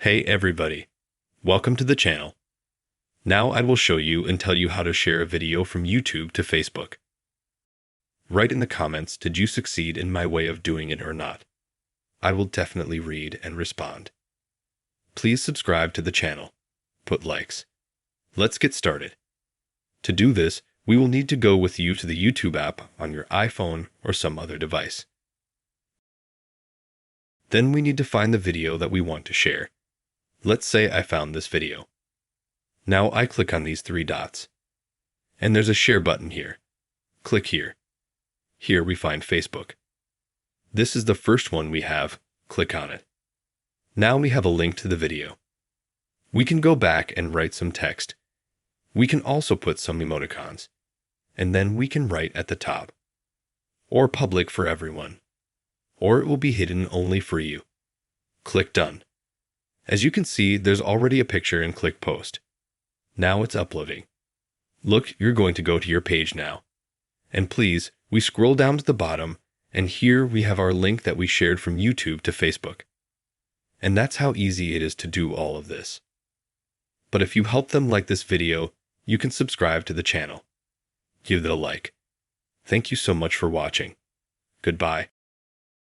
Hey everybody, welcome to the channel. Now I will show you and tell you how to share a video from YouTube to Facebook. Write in the comments, did you succeed in my way of doing it or not? I will definitely read and respond. Please subscribe to the channel. Put likes. Let's get started. To do this, we will need to go with you to the YouTube app on your iPhone or some other device. Then we need to find the video that we want to share. Let's say I found this video. Now I click on these three dots. And there's a share button here. Click here. Here we find Facebook. This is the first one we have. Click on it. Now we have a link to the video. We can go back and write some text. We can also put some emoticons. And then we can write at the top. Or public for everyone. Or it will be hidden only for you. Click Done. As you can see, there's already a picture and click Post. Now it's uploading. Look, you're going to go to your page now. And please, we scroll down to the bottom, and here we have our link that we shared from YouTube to Facebook. And that's how easy it is to do all of this. But if you help them like this video, you can subscribe to the channel. Give it a like. Thank you so much for watching. Goodbye.